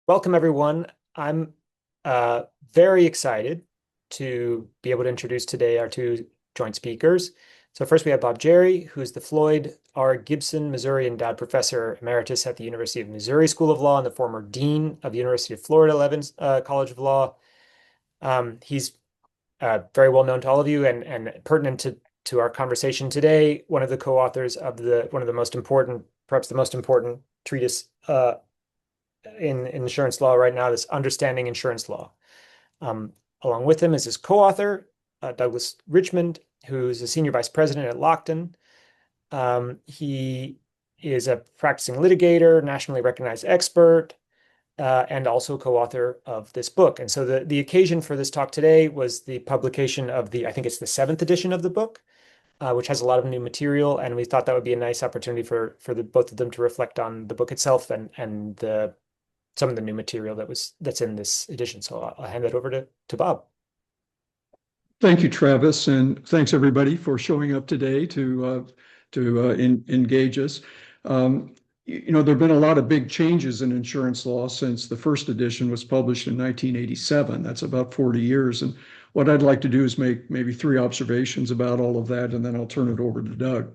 Welcome, everyone. I'm very excited to be able to introduce today our two joint speakers. So first we have Bob Jerry, who's the Floyd R. Gibson, Missouri Endowed Professor Emeritus at the University of Missouri School of Law and the former Dean of the University of Florida Levens College of Law. He's very well known to all of you and pertinent to our conversation today, one of the co-authors of one of the most important, perhaps the most important treatise in insurance law right now, this Understanding Insurance Law. Along with him is his co-author, Doug Richmond, who's a senior vice president at Lockton. He is a practicing litigator, nationally recognized expert, and also co-author of this book. And so the occasion for this talk today was the publication of I think it's the 7th edition of the book, which has a lot of new material. And we thought that would be a nice opportunity for both of them to reflect on the book itself and some of the new material that's in this edition. So I'll hand that over to Bob. Thank you, Travis, and thanks everybody for showing up today to engage us. There have been a lot of big changes in insurance law since the first edition was published in 1987. That's about 40 years. And what I'd like to do is make maybe 3 observations about all of that, and then I'll turn it over to Doug.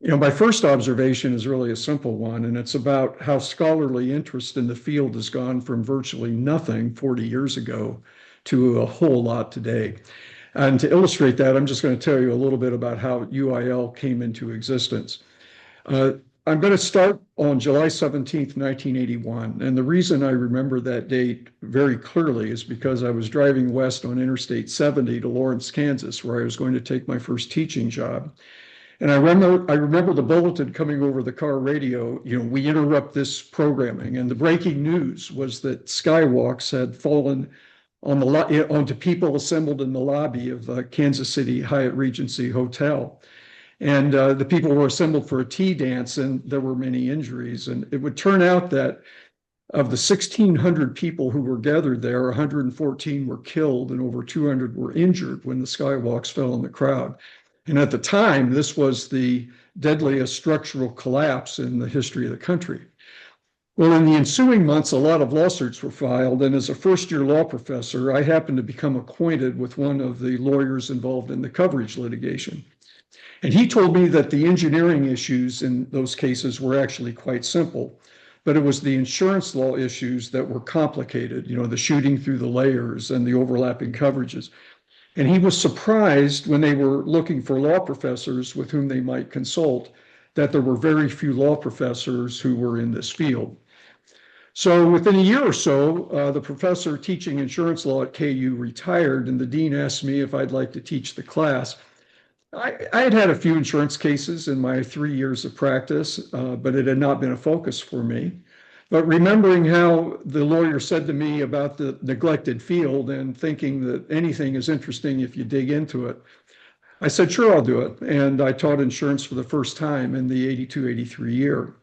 My first observation is really a simple one, and it's about how scholarly interest in the field has gone from virtually nothing 40 years ago to a whole lot today. And to illustrate that, I'm just going to tell you a little bit about how UIL came into existence. I'm going to start on July 17th, 1981. And the reason I remember that date very clearly is because I was driving west on Interstate 70 to Lawrence, Kansas, where I was going to take my first teaching job. And I remember the bulletin coming over the car radio, we interrupt this programming. And the breaking news was that skywalks had fallen onto people assembled in the lobby of the Kansas City Hyatt Regency Hotel. And the people were assembled for a tea dance, and there were many injuries. And it would turn out that of the 1,600 people who were gathered there, 114 were killed and over 200 were injured when the skywalks fell on the crowd. And at the time, this was the deadliest structural collapse in the history of the country. Well, in the ensuing months, a lot of lawsuits were filed. And as a first-year law professor, I happened to become acquainted with one of the lawyers involved in the coverage litigation. And he told me that the engineering issues in those cases were actually quite simple, but it was the insurance law issues that were complicated, the shooting through the layers and the overlapping coverages. And he was surprised when they were looking for law professors with whom they might consult that there were very few law professors who were in this field. So within a year or so, the professor teaching insurance law at KU retired, and the dean asked me if I'd like to teach the class. I had had a few insurance cases in my 3 years of practice, but it had not been a focus for me. But remembering how the lawyer said to me about the neglected field and thinking that anything is interesting if you dig into it, I said, sure, I'll do it. And I taught insurance for the first time in the 82-83 year.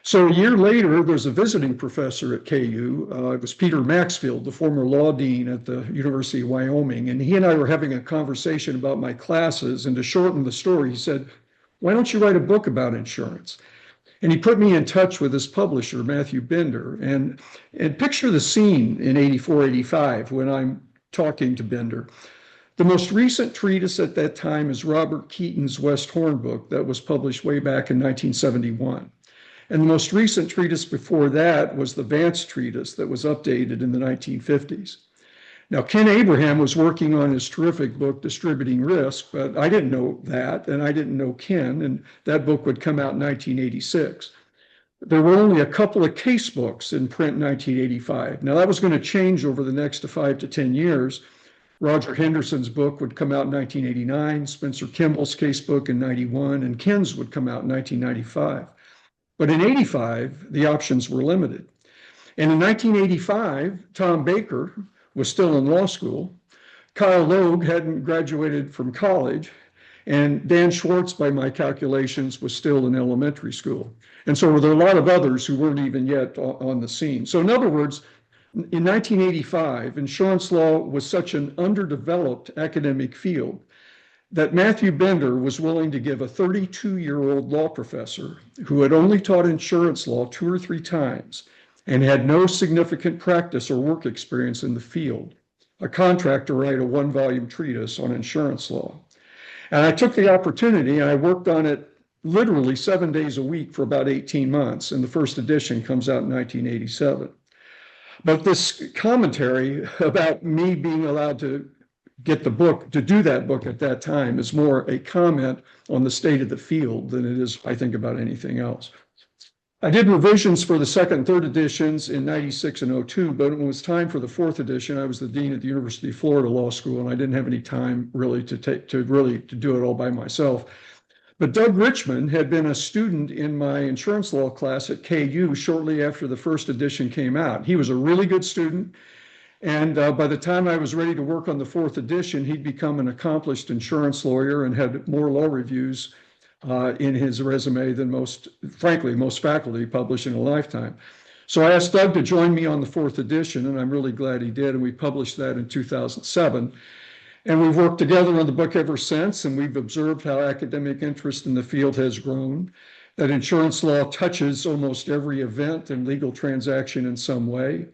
So a year later, there's a visiting professor at KU. It was Peter Maxfield, the former law dean at the University of Wyoming. And he and I were having a conversation about my classes. And to shorten the story, he said, why don't you write a book about insurance? And he put me in touch with his publisher, Matthew Bender. And picture the scene in 84, 85 when I'm talking to Bender. The most recent treatise at that time is Robert Keaton's West Horn book that was published way back in 1971. And the most recent treatise before that was the Vance treatise that was updated in the 1950s. Now, Ken Abraham was working on his terrific book, Distributing Risk, but I didn't know that, and I didn't know Ken, and that book would come out in 1986. There were only a couple of case books in print in 1985. Now, that was going to change over the next 5 to 10 years. Roger Henderson's book would come out in 1989, Spencer Kimball's case book in 91, and Ken's would come out in 1995. But in 85, the options were limited. And in 1985, Tom Baker was still in law school. Kyle Logue hadn't graduated from college. And Dan Schwartz, by my calculations, was still in elementary school. And so there were a lot of others who weren't even yet on the scene. So in other words, in 1985, insurance law was such an underdeveloped academic field that Matthew Bender was willing to give a 32-year-old law professor who had only taught insurance law 2 or 3 times and had no significant practice or work experience in the field. A contractor to write a one-volume treatise on insurance law. And I took the opportunity and I worked on it literally 7 days a week for about 18 months. And the first edition comes out in 1987. But this commentary about me being allowed to get the book, to do that book at that time, is more a comment on the state of the field than it is, I think, about anything else. I did revisions for the second and third editions in 96 and 02, but when it was time for the fourth edition, I was the dean at the University of Florida Law School, and I didn't have any time really to do it all by myself. But Doug Richmond had been a student in my insurance law class at KU shortly after the first edition came out. He was a really good student. And by the time I was ready to work on the fourth edition, he'd become an accomplished insurance lawyer and had more law reviews in his resume than most faculty publish in a lifetime. So I asked Doug to join me on the fourth edition, and I'm really glad he did. And we published that in 2007. And we've worked together on the book ever since, and we've observed how academic interest in the field has grown, that insurance law touches almost every event and legal transaction in some way.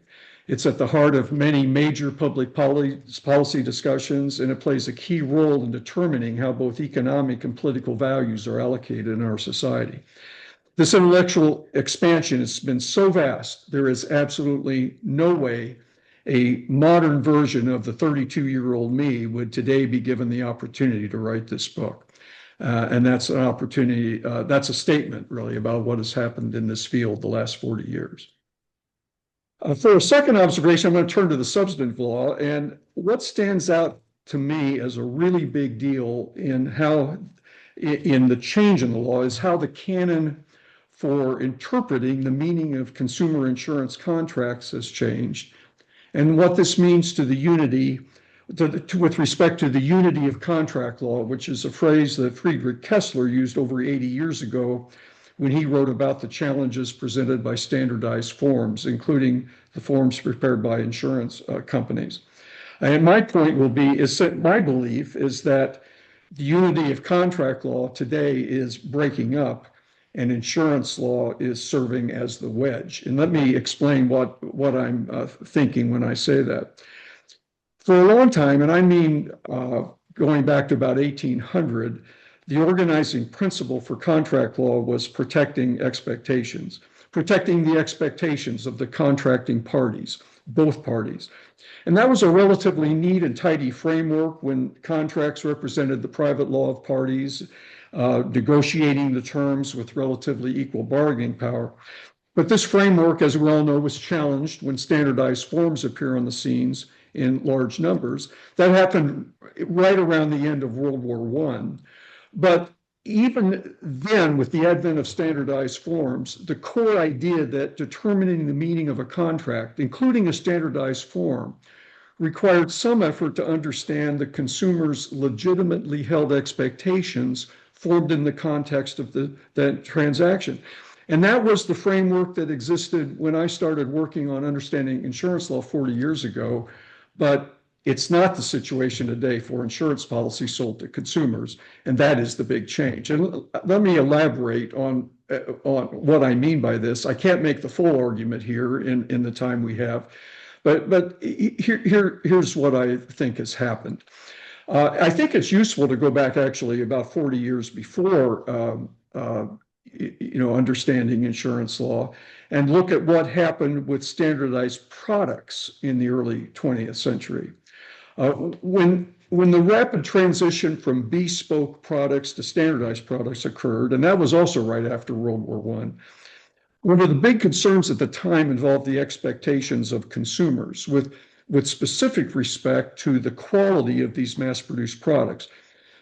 It's at the heart of many major public policy discussions, and it plays a key role in determining how both economic and political values are allocated in our society. This intellectual expansion has been so vast, there is absolutely no way a modern version of the 32-year-old me would today be given the opportunity to write this book. And that's an opportunity, that's a statement really about what has happened in this field the last 40 years. For a second observation, I'm going to turn to the substantive law, and what stands out to me as a really big deal in the change in the law is how the canon for interpreting the meaning of consumer insurance contracts has changed, and what this means to the unity, with respect to the unity of contract law, which is a phrase that Friedrich Kessler used over 80 years ago when he wrote about the challenges presented by standardized forms, including the forms prepared by insurance companies. And my point will be, my belief is that the unity of contract law today is breaking up, and insurance law is serving as the wedge. And let me explain what I'm thinking when I say that. For a long time, and I mean going back to about 1800, the organizing principle for contract law was protecting expectations, protecting the expectations of the contracting parties, both parties. And that was a relatively neat and tidy framework when contracts represented the private law of parties, negotiating the terms with relatively equal bargaining power. But this framework, as we all know, was challenged when standardized forms appear on the scenes in large numbers. That happened right around the end of World War I. But even then, with the advent of standardized forms, the core idea that determining the meaning of a contract, including a standardized form, required some effort to understand the consumer's legitimately held expectations formed in the context of that transaction. And that was the framework that existed when I started working on understanding insurance law 40 years ago. But it's not the situation today for insurance policy sold to consumers, and that is the big change. And let me elaborate on what I mean by this. I can't make the full argument here in the time we have, but here's what I think has happened. I think it's useful to go back actually about 40 years before understanding insurance law and look at what happened with standardized products in the early 20th century. When the rapid transition from bespoke products to standardized products occurred, and that was also right after World War I, one of the big concerns at the time involved the expectations of consumers with specific respect to the quality of these mass-produced products.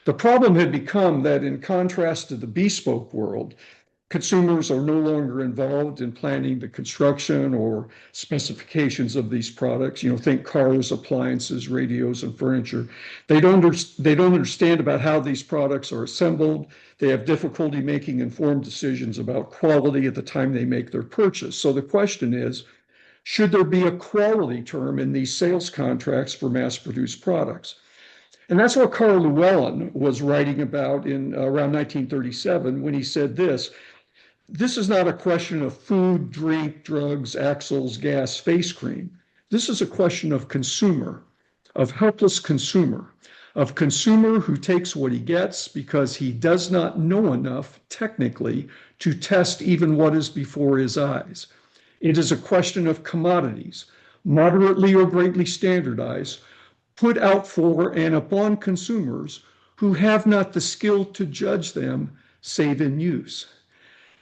The problem had become that in contrast to the bespoke world, consumers are no longer involved in planning the construction or specifications of these products. Think cars, appliances, radios, and furniture. They don't understand about how these products are assembled. They have difficulty making informed decisions about quality at the time they make their purchase. So the question is, should there be a quality term in these sales contracts for mass-produced products? And that's what Carl Llewellyn was writing about in around 1937 when he said this: this is not a question of food, drink, drugs, axles, gas, face cream. This is a question of consumer, of helpless consumer, of consumer who takes what he gets because he does not know enough technically to test even what is before his eyes. It is a question of commodities, moderately or greatly standardized, put out for and upon consumers who have not the skill to judge them save in use.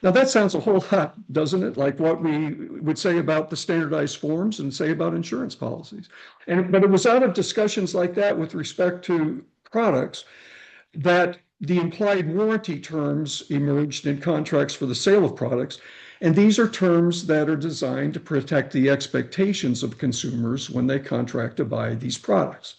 Now that sounds a whole lot, doesn't it? Like what we would say about the standardized forms and say about insurance policies. But it was out of discussions like that with respect to products that the implied warranty terms emerged in contracts for the sale of products. And these are terms that are designed to protect the expectations of consumers when they contract to buy these products.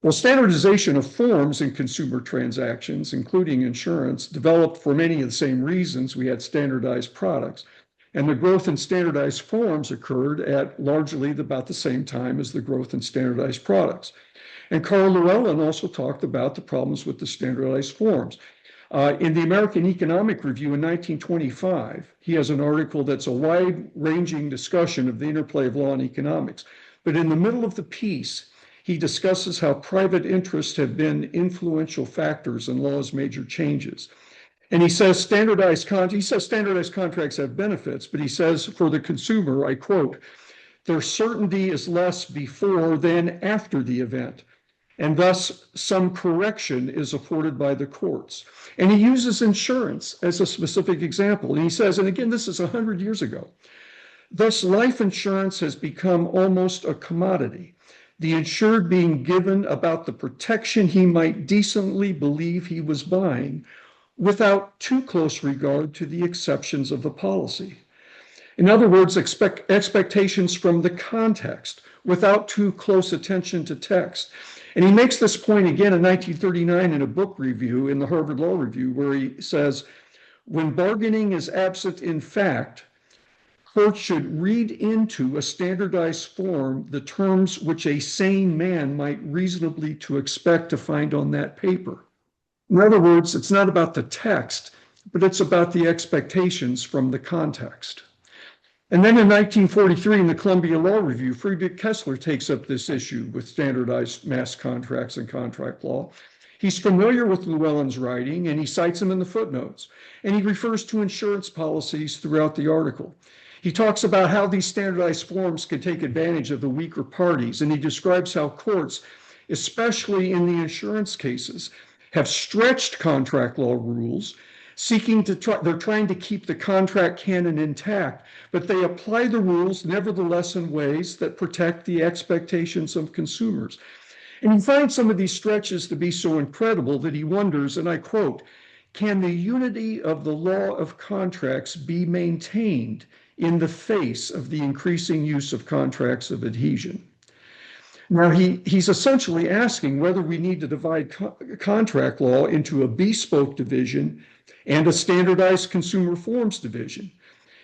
Well, standardization of forms in consumer transactions, including insurance, developed for many of the same reasons we had standardized products. And the growth in standardized forms occurred at largely about the same time as the growth in standardized products. And Carl Llewellyn also talked about the problems with the standardized forms. In the American Economic Review in 1925, he has an article that's a wide-ranging discussion of the interplay of law and economics. But in the middle of the piece, he discusses how private interests have been influential factors in law's major changes. And he says standardized contracts have benefits, but he says for the consumer, I quote, their certainty is less before than after the event, and thus some correction is afforded by the courts. And he uses insurance as a specific example. And he says, and again, this is 100 years ago, thus life insurance has become almost a commodity, the insured being given about the protection he might decently believe he was buying without too close regard to the exceptions of the policy. In other words, expectations from the context without too close attention to text. And he makes this point again in 1939 in a book review in the Harvard Law Review, where he says, when bargaining is absent in fact, courts should read into a standardized form the terms which a sane man might reasonably to expect to find on that paper. In other words, it's not about the text, but it's about the expectations from the context. And then in 1943, in the Columbia Law Review, Friedrich Kessler takes up this issue with standardized mass contracts and contract law. He's familiar with Llewellyn's writing, and he cites him in the footnotes. And he refers to insurance policies throughout the article. He talks about how these standardized forms can take advantage of the weaker parties, and he describes how courts, especially in the insurance cases, have stretched contract law rules, they're trying to keep the contract canon intact, but they apply the rules nevertheless in ways that protect the expectations of consumers. And he finds some of these stretches to be so incredible that he wonders, and I quote, can the unity of the law of contracts be maintained in the face of the increasing use of contracts of adhesion? Now, he's essentially asking whether we need to divide contract law into a bespoke division and a standardized consumer forms division.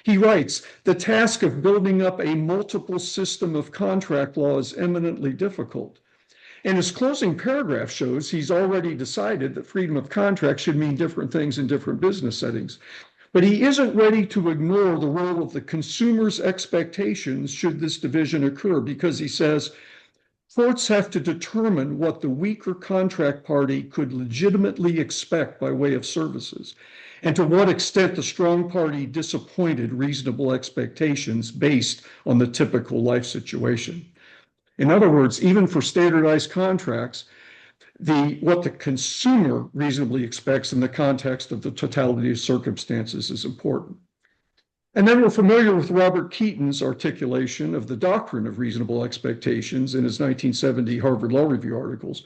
He writes, the task of building up a multiple system of contract law is eminently difficult. And his closing paragraph shows he's already decided that freedom of contract should mean different things in different business settings. But he isn't ready to ignore the role of the consumer's expectations should this division occur, because he says, courts have to determine what the weaker contract party could legitimately expect by way of services, and to what extent the strong party disappointed reasonable expectations based on the typical life situation. In other words, even for standardized contracts, what the consumer reasonably expects in the context of the totality of circumstances is important. And then we're familiar with Robert Keaton's articulation of the doctrine of reasonable expectations in his 1970 Harvard Law Review articles.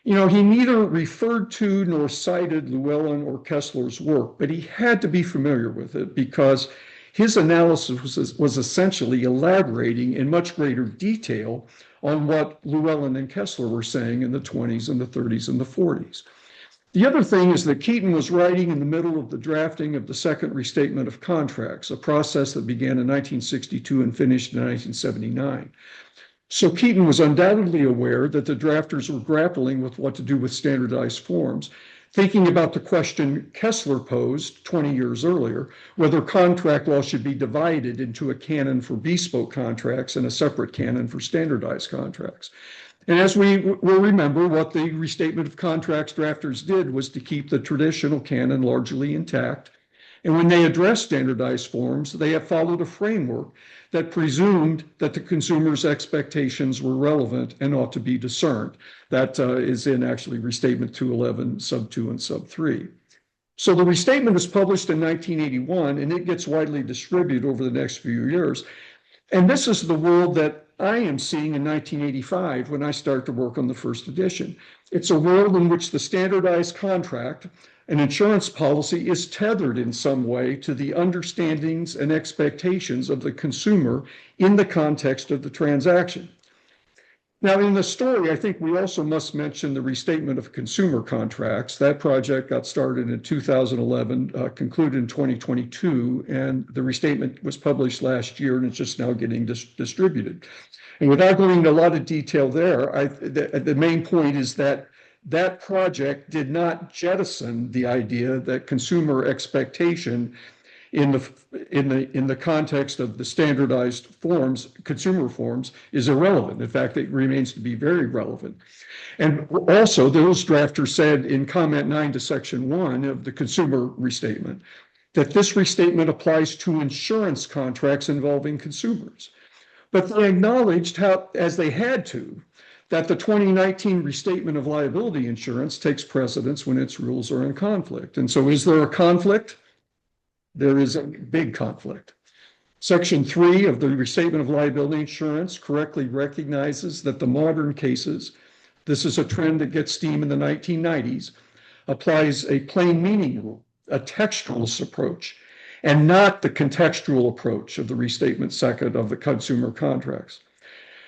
You know, he neither referred to nor cited Llewellyn or Kessler's work, but he had to be familiar with it because his analysis was essentially elaborating in much greater detail on what Llewellyn and Kessler were saying in the 20s and the 30s and the 40s. The other thing is that Keaton was writing in the middle of the drafting of the second restatement of contracts, a process that began in 1962 and finished in 1979. So Keaton was undoubtedly aware that the drafters were grappling with what to do with standardized forms. thinking about the question Kessler posed 20 years earlier, whether contract law should be divided into a canon for bespoke contracts and a separate canon for standardized contracts. And as we will remember, what the restatement of contracts drafters did was to keep the traditional canon largely intact. And when they addressed standardized forms, they have followed a framework that presumed that the consumer's expectations were relevant and ought to be discerned. That is in actually restatement 211, sub 2 and sub 3. So the restatement is published in 1981 and it gets widely distributed over the next few years. And this is the world that I am seeing in 1985 when I start to work on the first edition. It's a world in which the standardized contract, an insurance policy, is tethered in some way to the understandings and expectations of the consumer in the context of the transaction. Now, in the story, I think we also must mention the restatement of consumer contracts. That project got started in 2011, concluded in 2022, and the restatement was published last year, and it's just now getting distributed. And without going into a lot of detail there, the main point is that that project did not jettison the idea that consumer expectation in the context of the standardized forms, consumer forms, is irrelevant. In fact, it remains to be very relevant. And also, those drafters said in comment 9 to section 1 of the consumer restatement that this restatement applies to insurance contracts involving consumers. But they acknowledged how, as they had to, that the 2019 restatement of liability insurance takes precedence when its rules are in conflict. And so is there a conflict? There is a big conflict. Section 3 of the Restatement of Liability Insurance correctly recognizes that the modern cases, this is a trend that gets steam in the 1990s, applies a plain meaning rule, a textualist approach, and not the contextual approach of the Restatement Second of the consumer contracts.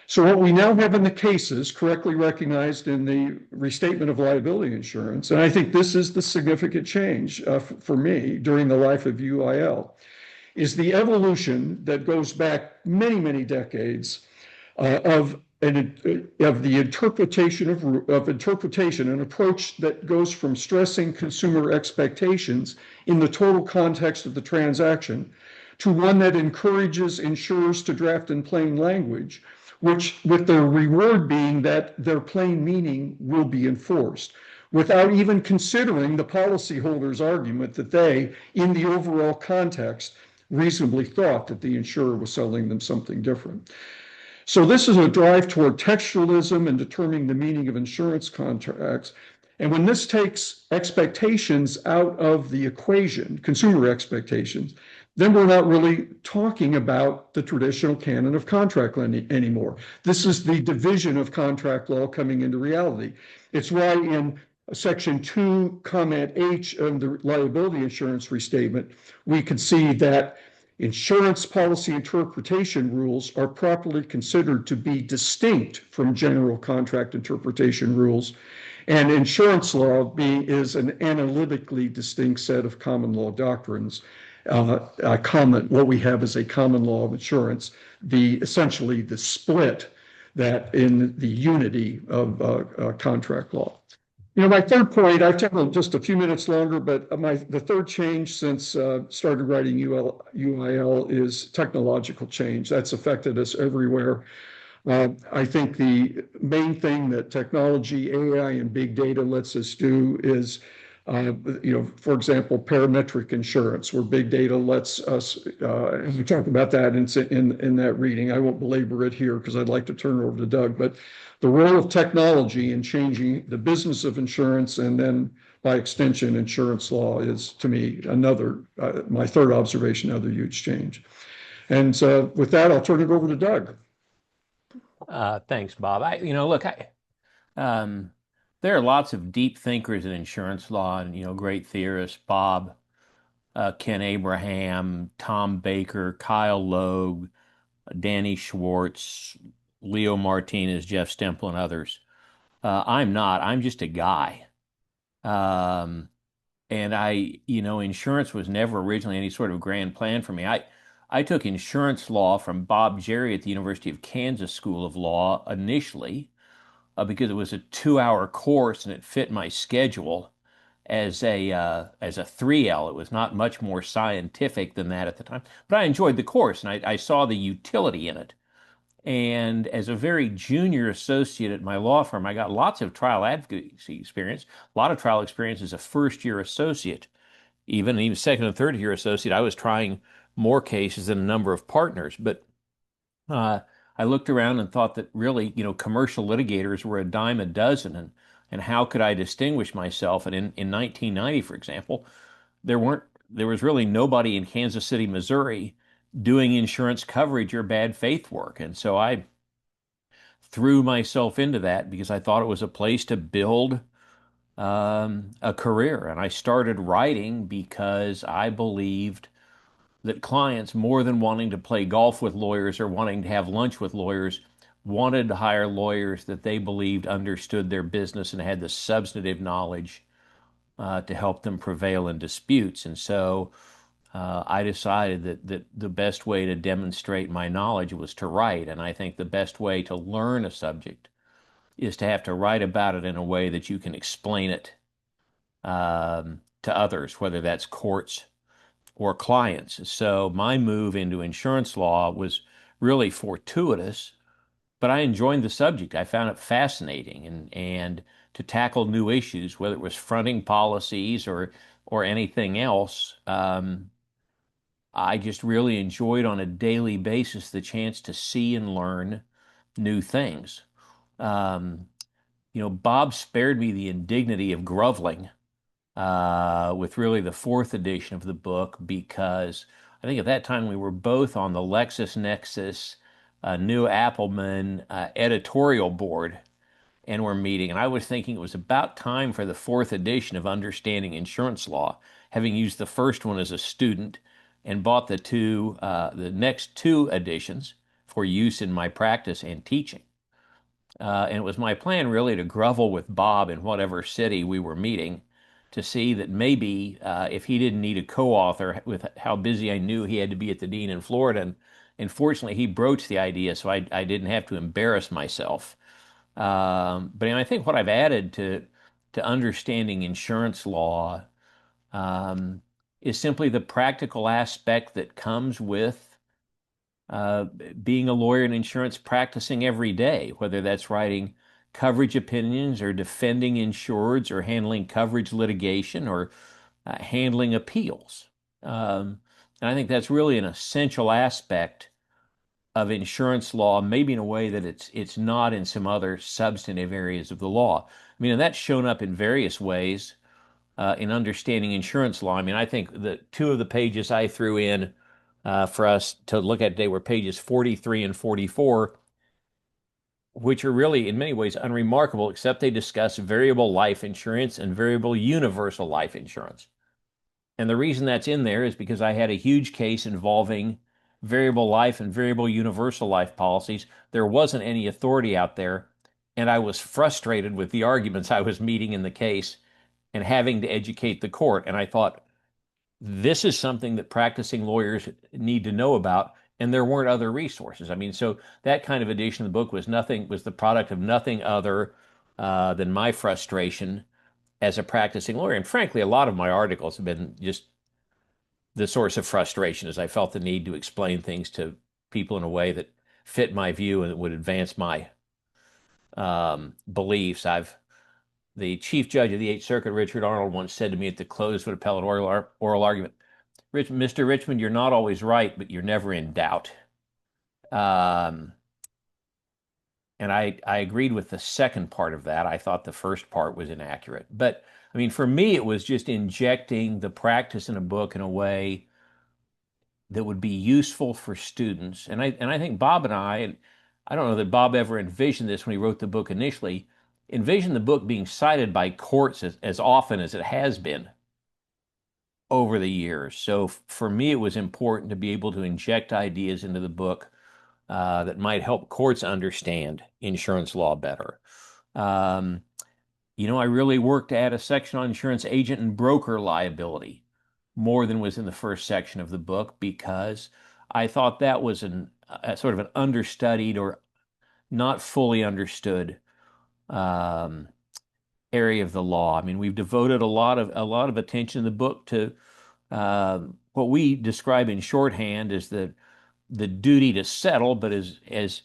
So what we now have in the cases correctly recognized in the restatement of liability insurance, and I think this is the significant change for me during the life of UIL, is the evolution that goes back many, many decades of the interpretation an approach that goes from stressing consumer expectations in the total context of the transaction to one that encourages insurers to draft in plain language, which with the reward being that their plain meaning will be enforced, without even considering the policyholder's argument that they, in the overall context, reasonably thought that the insurer was selling them something different. So this is a drive toward textualism and determining the meaning of insurance contracts. And when this takes expectations out of the equation, consumer expectations, then we're not really talking about the traditional canon of contract law anymore. This is the division of contract law coming into reality. It's why in section 2, comment H of the liability insurance restatement, we could see that insurance policy interpretation rules are properly considered to be distinct from general contract interpretation rules. And insurance law is an analytically distinct set of common law doctrines. What we have is a common law of insurance, essentially the split that in the unity of contract law. You know, my third point, I've taken just a few minutes longer, but the third change since started writing UIL is technological change. That's affected us everywhere. I think the main thing that technology, AI, and big data lets us do is for example, parametric insurance, where big data lets us, we talk about that in that reading. I won't belabor it here because I'd like to turn it over to Doug, but the role of technology in changing the business of insurance and then by extension, insurance law is to me my third observation, another huge change. And with that, I'll turn it over to Doug. Thanks, Bob. There are lots of deep thinkers in insurance law and, great theorists, Bob, Ken Abraham, Tom Baker, Kyle Logue, Danny Schwartz, Leo Martinez, Jeff Stemple, and others. I'm just a guy. And insurance was never originally any sort of grand plan for me. I took insurance law from Bob Jerry at the University of Kansas School of Law initially, because it was a 2-hour course and it fit my schedule. as a 3L. It was not much more scientific than that at the time, but I enjoyed the course and I saw the utility in it. And as a very junior associate at my law firm, I got lots of trial advocacy experience, a lot of trial experience as a first year associate. Even second and third year associate, I was trying more cases than a number of partners. But uh, I looked around and thought that really, commercial litigators were a dime a dozen, and how could I distinguish myself? And in 1990, for example, there was really nobody in Kansas City, Missouri, doing insurance coverage or bad faith work, and so I threw myself into that because I thought it was a place to build a career. And I started writing because I believed that clients, more than wanting to play golf with lawyers or wanting to have lunch with lawyers, wanted to hire lawyers that they believed understood their business and had the substantive knowledge to help them prevail in disputes. And so I decided that the best way to demonstrate my knowledge was to write. And I think the best way to learn a subject is to have to write about it in a way that you can explain it to others, whether that's courts or clients. So my move into insurance law was really fortuitous, but I enjoyed the subject. I found it fascinating, and to tackle new issues, whether it was fronting policies or anything else. I just really enjoyed on a daily basis the chance to see and learn new things. Um, Bob spared me the indignity of groveling with really the fourth edition of the book because I think at that time we were both on the LexisNexis New Appleman editorial board and were meeting. And I was thinking it was about time for the fourth edition of Understanding Insurance Law, having used the first one as a student and bought the next two editions for use in my practice and teaching. And it was my plan really to grovel with Bob in whatever city we were meeting to see that maybe if he didn't need a co-author with how busy I knew he had to be at the dean in Florida. And fortunately, he broached the idea, so I didn't have to embarrass myself. But I think what I've added to understanding insurance law um, is simply the practical aspect that comes with uh, being a lawyer in insurance practicing every day, whether that's writing coverage opinions or defending insureds or handling coverage litigation or handling appeals. And I think that's really an essential aspect of insurance law, maybe in a way that it's not in some other substantive areas of the law. I mean, and that's shown up in various ways in understanding insurance law. I mean, I think the two of the pages I threw in for us to look at today were pages 43 and 44, which are really, in many ways, unremarkable, except they discuss variable life insurance and variable universal life insurance. And the reason that's in there is because I had a huge case involving variable life and variable universal life policies. There wasn't any authority out there, and I was frustrated with the arguments I was meeting in the case and having to educate the court. And I thought, this is something that practicing lawyers need to know about, and there weren't other resources. I mean, so that kind of edition of the book was the product of nothing other than my frustration as a practicing lawyer. And frankly, a lot of my articles have been just the source of frustration as I felt the need to explain things to people in a way that fit my view and that would advance my beliefs. The Chief Judge of the Eighth Circuit, Richard Arnold, once said to me at the close of an appellate oral argument, Mr. Richmond, you're not always right, but you're never in doubt. Um, and I agreed with the second part of that. I thought the first part was inaccurate. But I mean, for me, it was just injecting the practice in a book in a way that would be useful for students. And I think Bob and I don't know that Bob ever envisioned this when he wrote the book initially, envisioned the book being cited by courts as often as it has been over the years. So for me, it was important to be able to inject ideas into the book that might help courts understand insurance law better. Um, I really worked to add a section on insurance agent and broker liability more than was in the first section of the book because I thought that was a sort of an understudied or not fully understood um, area of the law. I mean, we've devoted a lot of attention in the book to what we describe in shorthand as the duty to settle, but as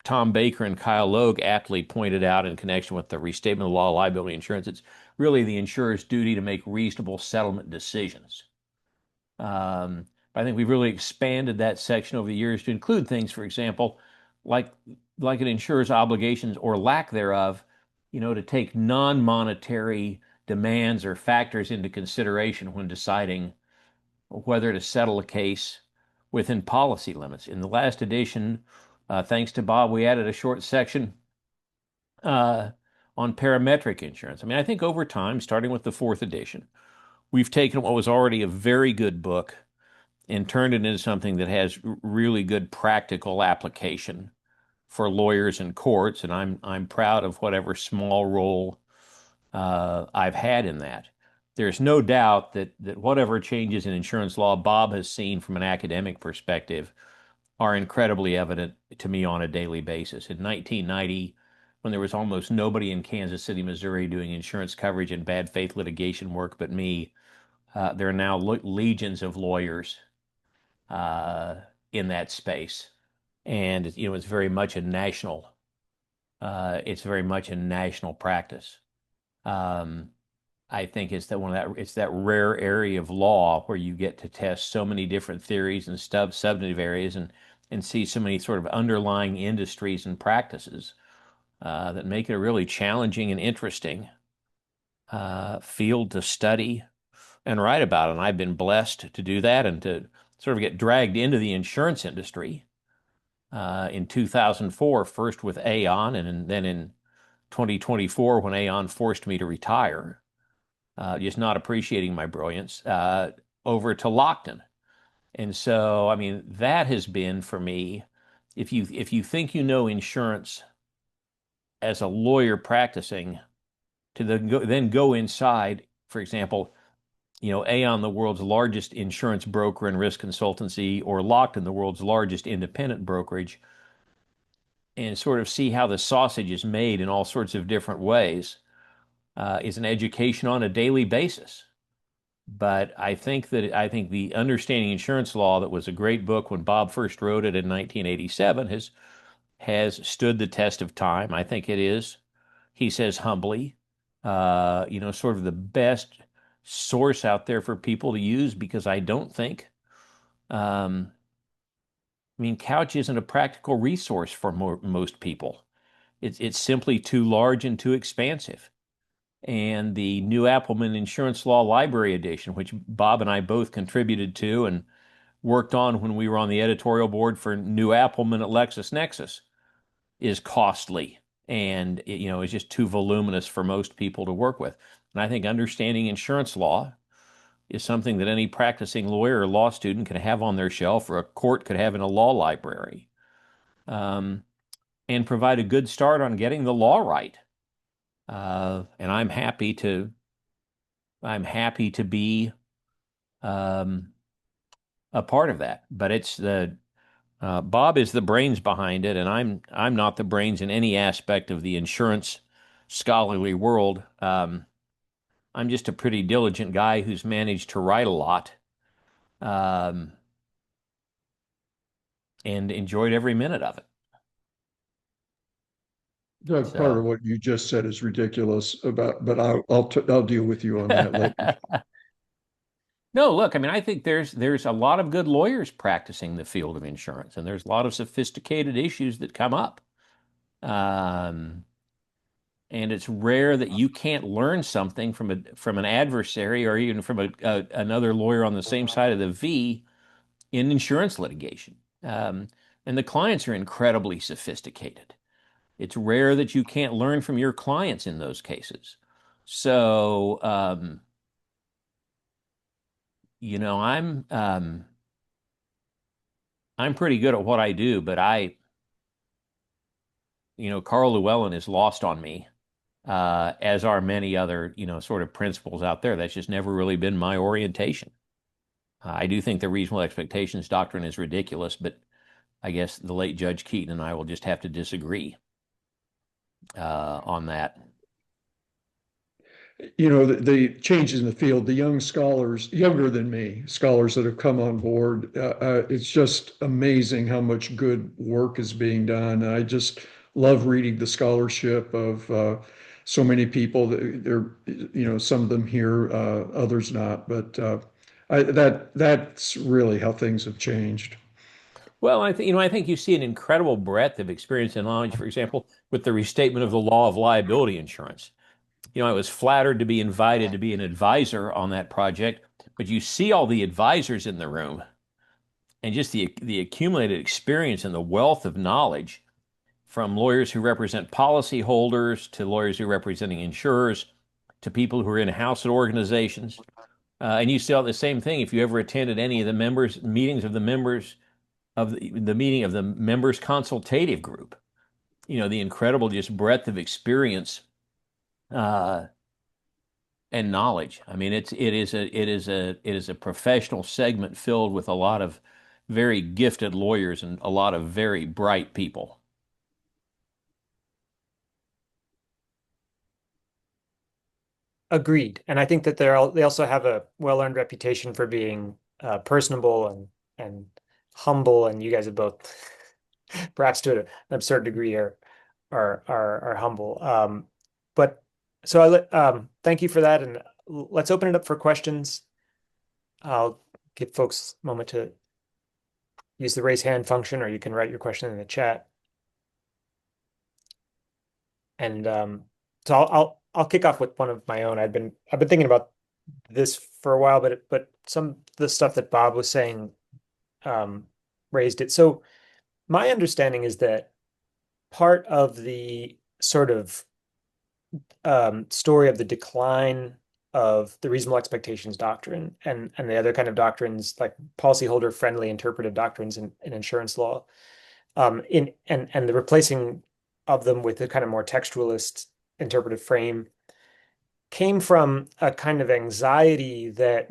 Tom Baker and Kyle Logue aptly pointed out in connection with the restatement of the law of liability insurance, it's really the insurer's duty to make reasonable settlement decisions. But I think we've really expanded that section over the years to include things, for example, like an insurer's obligations or lack thereof, to take non-monetary demands or factors into consideration when deciding whether to settle a case within policy limits. In the last edition, thanks to Bob, we added a short section on parametric insurance. I mean, I think over time, starting with the fourth edition, we've taken what was already a very good book and turned it into something that has really good practical application for lawyers and courts. And I'm proud of whatever small role I've had in that. There's no doubt that whatever changes in insurance law Bob has seen from an academic perspective are incredibly evident to me on a daily basis. In 1990, when there was almost nobody in Kansas City, Missouri doing insurance coverage and bad faith litigation work but me, there are now legions of lawyers in that space. And it's very much a national practice. I think it's that rare area of law where you get to test so many different theories and substantive areas and see so many sort of underlying industries and practices that make it a really challenging and interesting field to study and write about. And I've been blessed to do that and to sort of get dragged into the insurance industry in 2004, first with Aon, and then in 2024 when Aon forced me to retire, just not appreciating my brilliance, over to Lockton. And so, I mean, that has been for me, if you think you know insurance as a lawyer practicing, to then go inside, for example, Aon, the world's largest insurance broker and risk consultancy, or Lockton, the world's largest independent brokerage, and sort of see how the sausage is made in all sorts of different ways, is an education on a daily basis. But I think the Understanding Insurance Law, that was a great book when Bob first wrote it in 1987, has stood the test of time. I think it is, he says humbly, sort of the best source out there for people to use, because I don't think, Couch isn't a practical resource for most people. It's simply too large and too expansive. And the New Appleman Insurance Law Library Edition, which Bob and I both contributed to and worked on when we were on the editorial board for New Appleman at LexisNexis, is costly and is just too voluminous for most people to work with. And I think Understanding Insurance Law is something that any practicing lawyer or law student can have on their shelf, or a court could have in a law library, and provide a good start on getting the law right. And I'm happy to be a part of that. But it's Bob is the brains behind it, and I'm not the brains in any aspect of the insurance scholarly world. I'm just a pretty diligent guy who's managed to write a lot, and enjoyed every minute of it. Doug, part of what you just said is ridiculous but I'll deal with you on that later. No, look, I mean, I think there's a lot of good lawyers practicing the field of insurance, and there's a lot of sophisticated issues that come up. And it's rare that you can't learn something from an adversary, or even from another lawyer on the same side of the V in insurance litigation. And the clients are incredibly sophisticated. It's rare that you can't learn from your clients in those cases. So, I'm pretty good at what I do, but Carl Llewellyn is lost on me, as are many other, sort of principles out there. That's just never really been my orientation. I do think the reasonable expectations doctrine is ridiculous, but I guess the late Judge Keaton and I will just have to disagree on that. the changes in the field, the young scholars, younger than me, scholars that have come on board, it's just amazing how much good work is being done. And I just love reading the scholarship of so many people. They're, some of them here, others not, but that's really how things have changed. Well, I think you see an incredible breadth of experience and knowledge, for example, with the restatement of the law of liability insurance. I was flattered to be invited to be an advisor on that project, but you see all the advisors in the room and just the accumulated experience and the wealth of knowledge from lawyers who represent policyholders to lawyers who are representing insurers to people who are in house organizations. And you see all the same thing if you ever attended any of the members meetings of the members of the meeting of the members consultative group. The incredible just breadth of experience uh, and knowledge. I mean, it is a professional segment filled with a lot of very gifted lawyers and a lot of very bright people. Agreed. And I think that they also have a well-earned reputation for being personable and humble. And you guys have both, perhaps to an absurd degree, are humble. But so thank you for that, and let's open it up for questions. I'll give folks a moment to use the raise hand function, or you can write your question in the chat. And so I'll kick off with one of my own. I've been thinking about this for a while, but some of the stuff that Bob was saying raised it. So my understanding is that part of the sort of story of the decline of the reasonable expectations doctrine and the other kind of doctrines like policyholder friendly interpretive doctrines in insurance law, and the replacing of them with a kind of more textualist interpretive frame came from a kind of anxiety that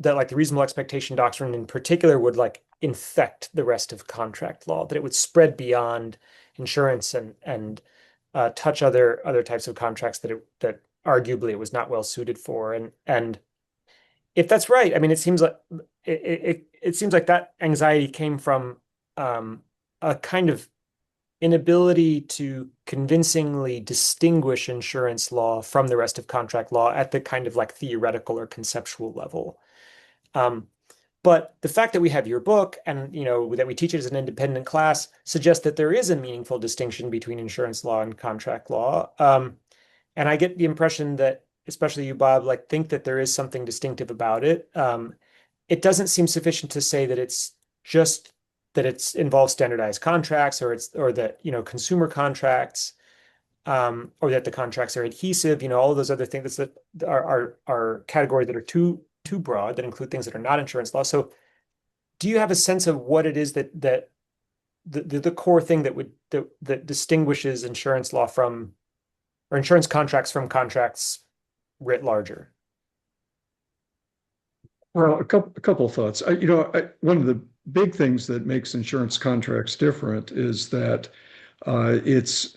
like the reasonable expectation doctrine in particular would like infect the rest of contract law, that it would spread beyond insurance and touch other types of contracts that arguably it was not well suited for. And if that's right, I mean, it seems like it seems like that anxiety came from a kind of inability to convincingly distinguish insurance law from the rest of contract law at the kind of like theoretical or conceptual level. But the fact that we have your book and that we teach it as an independent class suggests that there is a meaningful distinction between insurance law and contract law. And I get the impression that, especially you, Bob, like think that there is something distinctive about it. It doesn't seem sufficient to say that it's just that it involves standardized contracts or that consumer contracts, or that the contracts are adhesive. All of those other things that are categories that are too broad, that include things that are not insurance law. So do you have a sense of what it is that the core thing that distinguishes insurance law from, or insurance contracts from contracts writ larger? Well, a couple of thoughts. One of the big things that makes insurance contracts different is that it's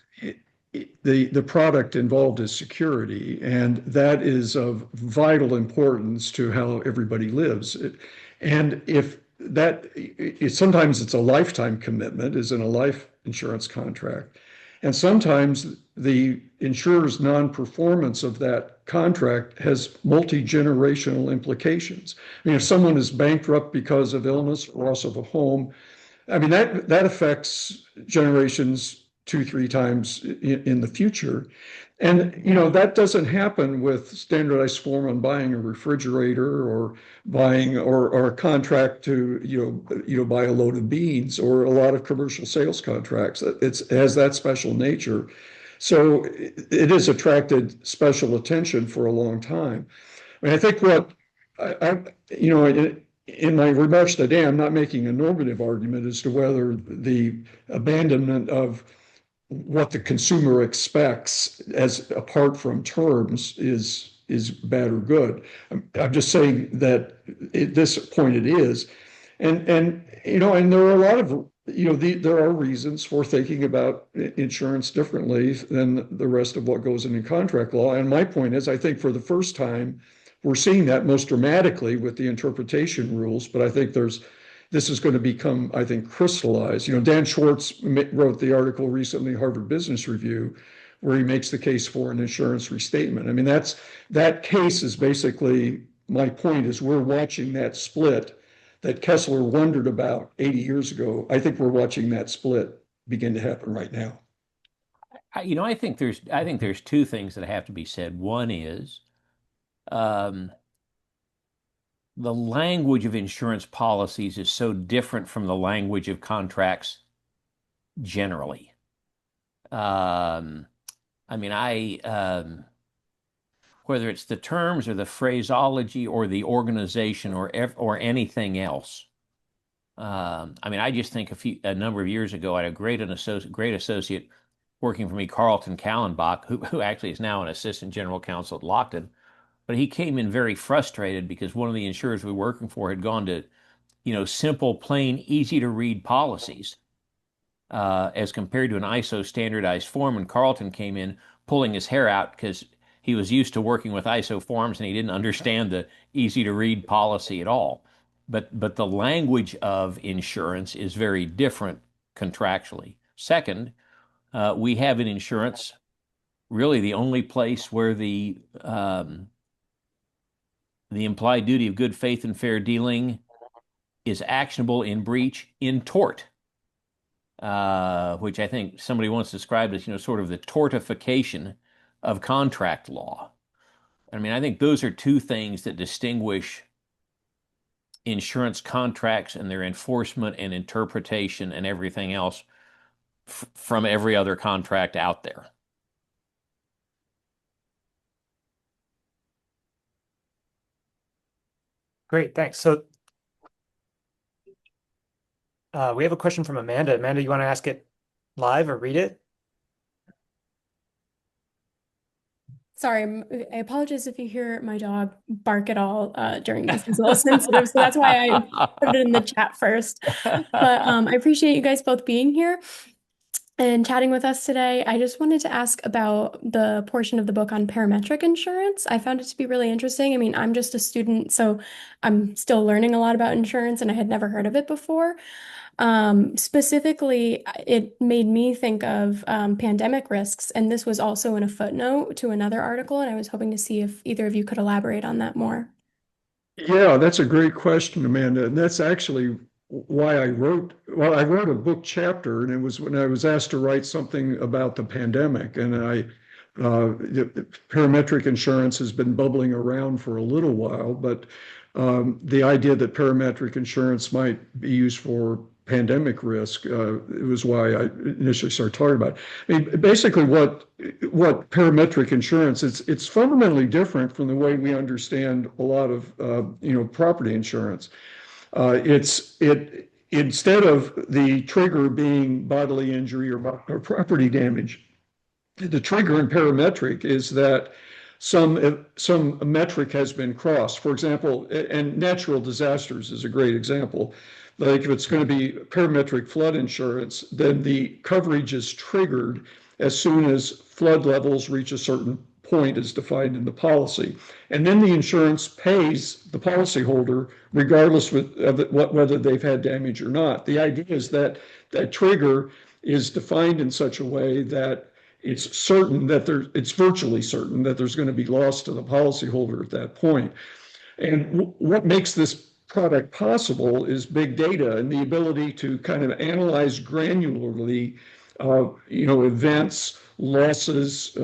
the product involved is security, and that is of vital importance to how everybody lives. And if that, sometimes it's a lifetime commitment, is in a life insurance contract. And sometimes the insurer's non-performance of that contract has multi-generational implications. I mean, if someone is bankrupt because of illness or loss of a home, I mean, that affects generations 2, 3 times in the future. And, that doesn't happen with standardized form on buying a refrigerator or buying or a contract to, buy a load of beans or a lot of commercial sales contracts. It has that special nature. So it has attracted special attention for a long time. I mean, I think what in my remarks today, I'm not making a normative argument as to whether the abandonment of what the consumer expects as apart from terms is bad or good. I'm just saying that at this point it is. And there are a lot of there are reasons for thinking about insurance differently than the rest of what goes into contract law. And my point is, I think for the first time, we're seeing that most dramatically with the interpretation rules. But I think this is going to become, I think, crystallized. Dan Schwartz wrote the article recently, Harvard Business Review, where he makes the case for an insurance restatement. I mean, that case is basically, my point is, we're watching that split that Kessler wondered about 80 years ago. I think we're watching that split begin to happen right now. I think there's two things that have to be said. One is the language of insurance policies is so different from the language of contracts generally. Whether it's the terms or the phraseology or the organization or anything else. I just think a number of years ago, I had a great associate working for me, Carlton Kallenbach, who actually is now an assistant general counsel at Lockton. But he came in very frustrated because one of the insurers we were working for had gone to, simple, plain, easy to read policies as compared to an ISO standardized form. And Carlton came in pulling his hair out because he was used to working with ISO forms and he didn't understand the easy to read policy at all. But the language of insurance is very different contractually. Second, we have in insurance really the only place where the implied duty of good faith and fair dealing is actionable in breach in tort, which I think somebody once described as, sort of the tortification of contract law. I think those are two things that distinguish insurance contracts and their enforcement and interpretation and everything else from every other contract out there. Great, thanks. So we have a question from Amanda. Amanda, you want to ask it live or read it? Sorry, I apologize if you hear my dog bark at all during this. He's a little sensitive, so that's why I put it in the chat first. But I appreciate you guys both being here and chatting with us today. I just wanted to ask about the portion of the book on parametric insurance. I found it to be really interesting. I'm just a student, so I'm still learning a lot about insurance, and I had never heard of it before. Specifically, it made me think of pandemic risks, and this was also in a footnote to another article, and I was hoping to see if either of you could elaborate on that more. Yeah, that's a great question, Amanda. And that's actually why I wrote a book chapter, and it was when I was asked to write something about the pandemic. And parametric insurance has been bubbling around for a little while, but the idea that parametric insurance might be used for pandemic risk, it was why I initially started talking about it. Basically what parametric insurance, it's fundamentally different from the way we understand a lot of, property insurance. Instead of the trigger being bodily injury or property damage, the trigger in parametric is that some metric has been crossed. For example, and natural disasters is a great example. Like if it's going to be parametric flood insurance, then the coverage is triggered as soon as flood levels reach a certain point as defined in the policy. And then the insurance pays the policyholder regardless of whether they've had damage or not. The idea is that that trigger is defined in such a way that it's virtually certain that there's going to be loss to the policyholder at that point. And what makes this product possible is big data and the ability to kind of analyze granularly, events, losses,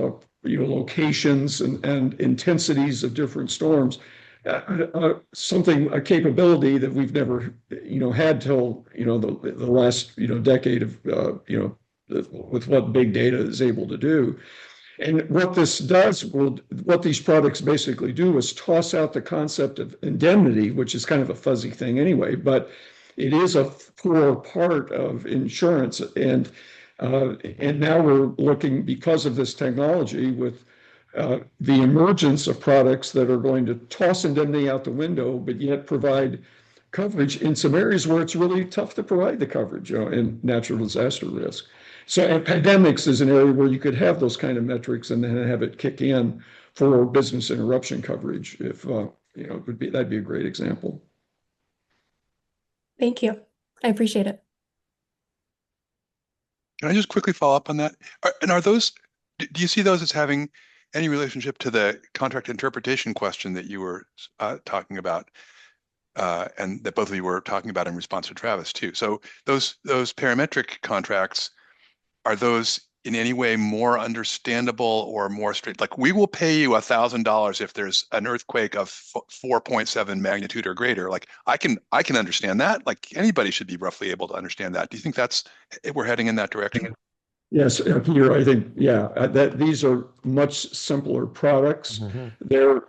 locations and intensities of different storms. A capability that we've never, had till, the last, decade of, with what big data is able to do. And what this does, what these products basically do is toss out the concept of indemnity, which is kind of a fuzzy thing anyway, but it is a core part of insurance. And now we're looking, because of this technology, with the emergence of products that are going to toss indemnity out the window, but yet provide coverage in some areas where it's really tough to provide the coverage, in natural disaster risk. So, and pandemics is an area where you could have those kind of metrics and then have it kick in for business interruption coverage. If that'd be a great example. Thank you. I appreciate it. Can I just quickly follow up on that? Do you see those as having any relationship to the contract interpretation question that you were talking about, and that both of you were talking about in response to Travis too? So those parametric contracts, are those in any way more understandable or more straight? Like, we will pay you $1,000 if there's an earthquake of 4.7 magnitude or greater. Like, I can understand that. Like, anybody should be roughly able to understand that. Do you think we're heading in that direction? Yes, Peter, I think, that these are much simpler products. Mm-hmm. They're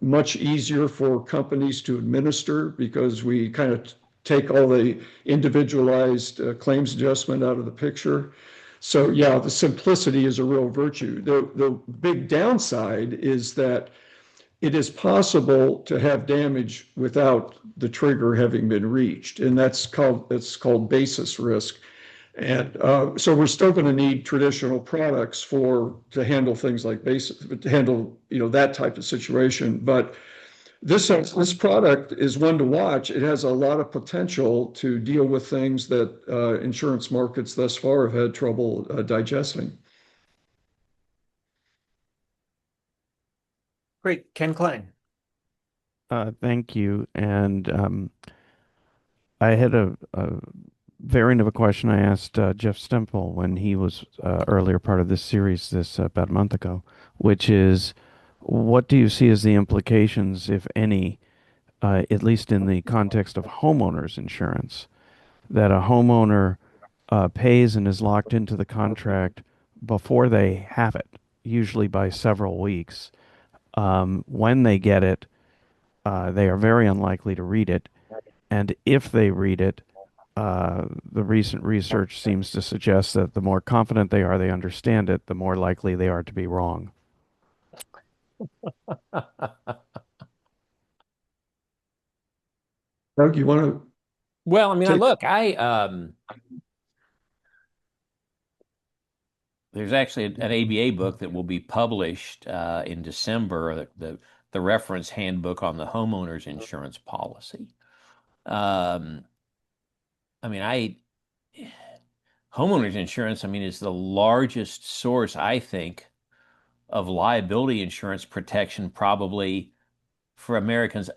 much easier for companies to administer because we kind of take all the individualized claims adjustment out of the picture. So yeah, the simplicity is a real virtue. The big downside is that it is possible to have damage without the trigger having been reached, and it's called basis risk. And so we're still going to need traditional products to handle things like to handle that type of situation. But this product is one to watch. It has a lot of potential to deal with things that insurance markets thus far have had trouble digesting. Great. Ken Klein. Thank you. And I had a variant of a question I asked Jeff Stempel when he was earlier part of this series about a month ago, which is, what do you see as the implications, if any, at least in the context of homeowners insurance, that a homeowner pays and is locked into the contract before they have it, usually by several weeks. When they get it, they are very unlikely to read it. And if they read it, the recent research seems to suggest that the more confident they are they understand it, the more likely they are to be wrong. Doug, you want to? Well, I mean, look, there's actually an ABA book that will be published in December, the reference handbook on the homeowners insurance policy. I mean, homeowners insurance, I mean, is the largest source, I think, of liability insurance protection probably for Americans,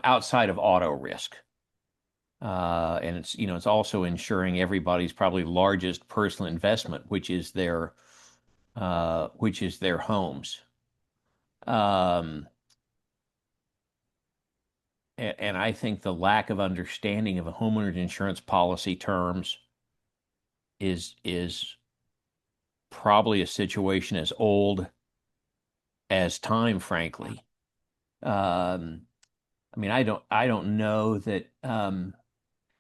outside of auto risk. And it's also insuring everybody's probably largest personal investment, which is their homes. And I think the lack of understanding of a homeowner's insurance policy terms is probably a situation as old as time, frankly. I mean, I don't know that, in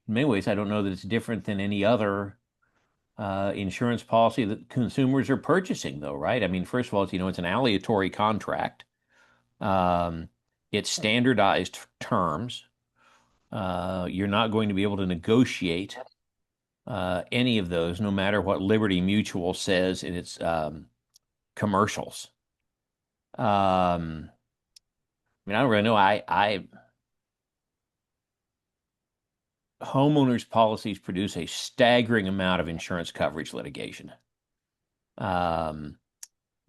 many ways, I don't know that it's different than any other insurance policy that consumers are purchasing, though, right? I mean, first of all, it's an aleatory contract. It's standardized terms. You're not going to be able to negotiate any of those, no matter what Liberty Mutual says in its commercials. I mean, I don't really know. Homeowners policies produce a staggering amount of insurance coverage litigation. But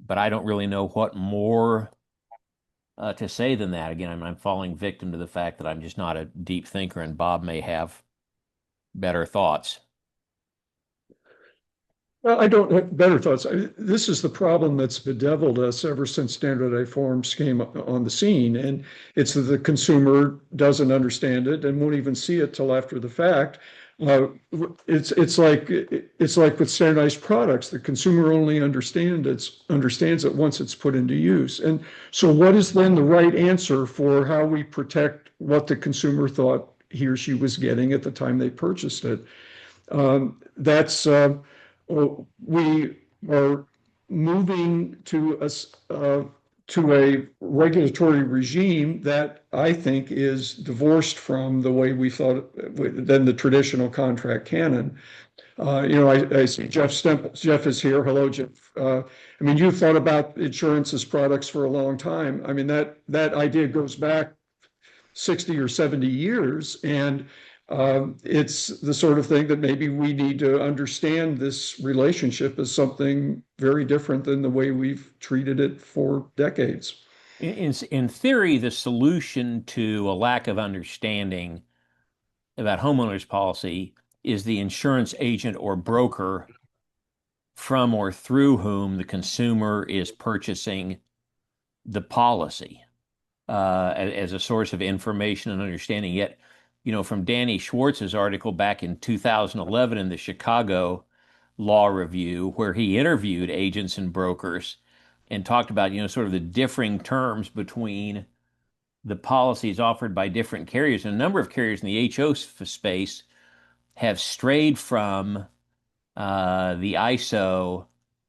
I don't really know what more to say than that. Again, I'm falling victim to the fact that I'm just not a deep thinker, and Bob may have better thoughts. Well, I don't have better thoughts. This is the problem that's bedeviled us ever since standardized forms came on the scene. And it's that the consumer doesn't understand it and won't even see it till after the fact. It's like with standardized products, the consumer only understands it once it's put into use. And so what is then the right answer for how we protect what the consumer thought he or she was getting at the time they purchased it? We are moving to to a regulatory regime that I think is divorced from the way we thought than the traditional contract canon. I see Jeff Stemple. Jeff is here. Hello, Jeff. I mean, you've thought about insurance as products for a long time. I mean, that idea goes back 60 or 70 years, and it's the sort of thing that maybe we need to understand this relationship as something very different than the way we've treated it for decades. In theory, the solution to a lack of understanding about homeowners policy is the insurance agent or broker from or through whom the consumer is purchasing the policy as a source of information and understanding. Yet, from Danny Schwartz's article back in 2011 in the Chicago Law Review, where he interviewed agents and brokers and talked about, sort of the differing terms between the policies offered by different carriers. And a number of carriers in the HO space have strayed from the ISO